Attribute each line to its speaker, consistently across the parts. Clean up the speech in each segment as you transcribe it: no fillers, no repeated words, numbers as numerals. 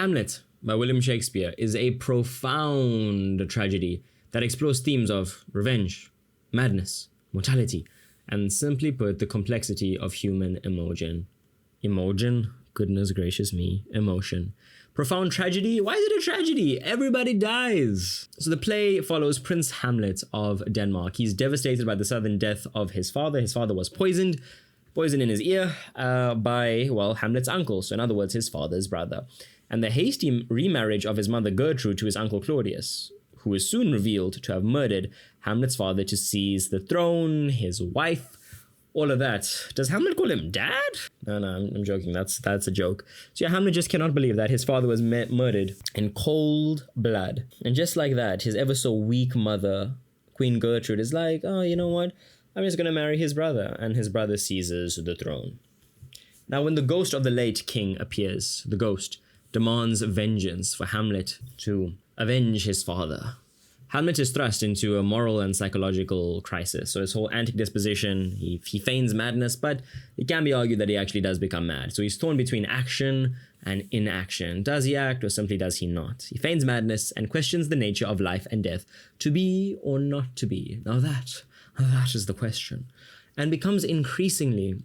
Speaker 1: Hamlet by William Shakespeare is a profound tragedy that explores themes of revenge, madness, mortality, and simply put, the complexity of human emotion. Emotion? Goodness gracious me. Emotion. Profound tragedy? Why is it a tragedy? Everybody dies. So the play follows Prince Hamlet of Denmark. He's devastated by the sudden death of his father. His father was poisoned in his ear by, well, Hamlet's uncle. So in other words, his father's brother. And the hasty remarriage of his mother Gertrude to his uncle Claudius, who is soon revealed to have murdered Hamlet's father to seize the throne, his wife, all of that. Does Hamlet call him dad? No, I'm joking. That's a joke. So yeah, Hamlet just cannot believe that his father was murdered in cold blood. And just like that, his ever so weak mother, Queen Gertrude, is like, oh, you know what? I'm just going to marry his brother. And his brother seizes the throne. Now, when the ghost of the late king appears, the ghost demands vengeance for Hamlet to avenge his father. Hamlet is thrust into a moral and psychological crisis. So his whole antic disposition, he feigns madness, but it can be argued that he actually does become mad. So he's torn between action and inaction. Does he act or simply does he not? He feigns madness and questions the nature of life and death, to be or not to be. Now that is the question. And becomes increasingly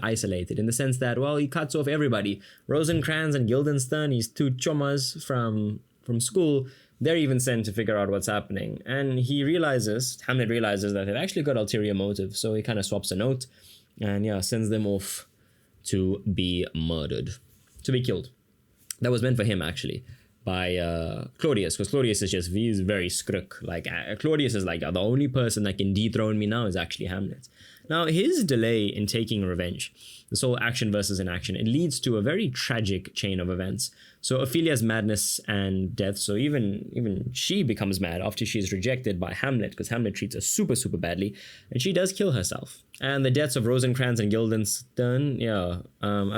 Speaker 1: isolated in the sense that, well, he cuts off everybody. Rosencrantz and Guildenstern, his two chomas from school, they're even sent to figure out what's happening. And Hamlet realizes that they've actually got ulterior motive. So he kind of swaps a note and sends them off to be murdered, to be killed. That was meant for him actually by Claudius, because Claudius he's very skrook. Like Claudius is like, the only person that can dethrone me now is actually Hamlet. Now, his delay in taking revenge, this whole action versus inaction, it leads to a very tragic chain of events. So Ophelia's madness and death, so even she becomes mad after she's rejected by Hamlet, because Hamlet treats her super, super badly, and she does kill herself. And the deaths of Rosencrantz and Guildenstern, I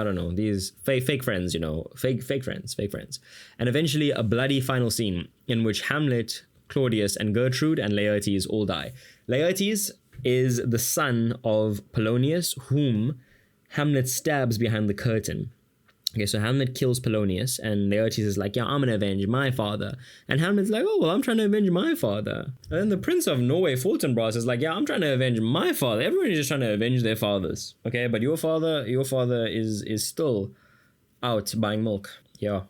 Speaker 1: don't know, these fake friends, fake friends. And eventually a bloody final scene in which Hamlet, Claudius, and Gertrude and Laertes all die. Laertes is the son of Polonius, whom Hamlet stabs behind the curtain. Okay, so Hamlet kills Polonius, and Laertes is like, I'm gonna avenge my father. And Hamlet's like, oh, well, I'm trying to avenge my father. And then the Prince of Norway, Fortinbras, is like, I'm trying to avenge my father. Everyone is just trying to avenge their fathers. Okay, but your father is still out buying milk. Yeah,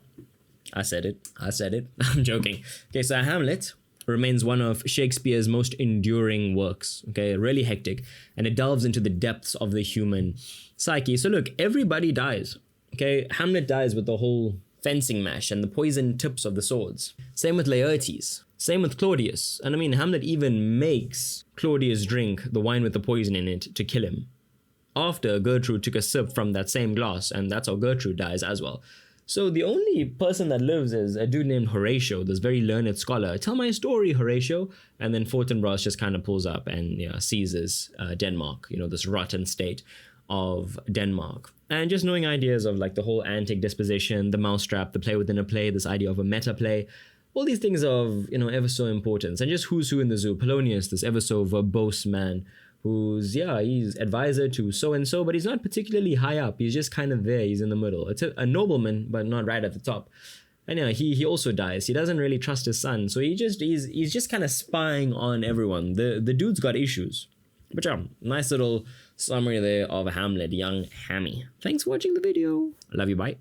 Speaker 1: I said it. I'm joking. Okay, so Hamlet remains one of Shakespeare's most enduring works, okay, really hectic, and it delves into the depths of the human psyche. So look, everybody dies, okay? Hamlet dies with the whole fencing match and the poisoned tips of the swords. Same with Laertes, same with Claudius, and I mean, Hamlet even makes Claudius drink the wine with the poison in it to kill him, after Gertrude took a sip from that same glass, and that's how Gertrude dies as well. So the only person that lives is a dude named Horatio, this very learned scholar. Tell my story, Horatio. And then Fortinbras just kind of pulls up and seizes Denmark, this rotten state of Denmark. And just knowing ideas of like the whole antic disposition, the mousetrap, the play within a play, this idea of a meta play, all these things of, ever so importance. And just who's who in the zoo. Polonius, this ever so verbose man, who's, he's advisor to so-and-so, but he's not particularly high up. He's just kind of there. He's in the middle. It's a nobleman, but not right at the top. And he also dies. He doesn't really trust his son. So he's just kind of spying on everyone. The dude's got issues. But nice little summary there of Hamlet, young Hammy. Thanks for watching the video. I love you, bye.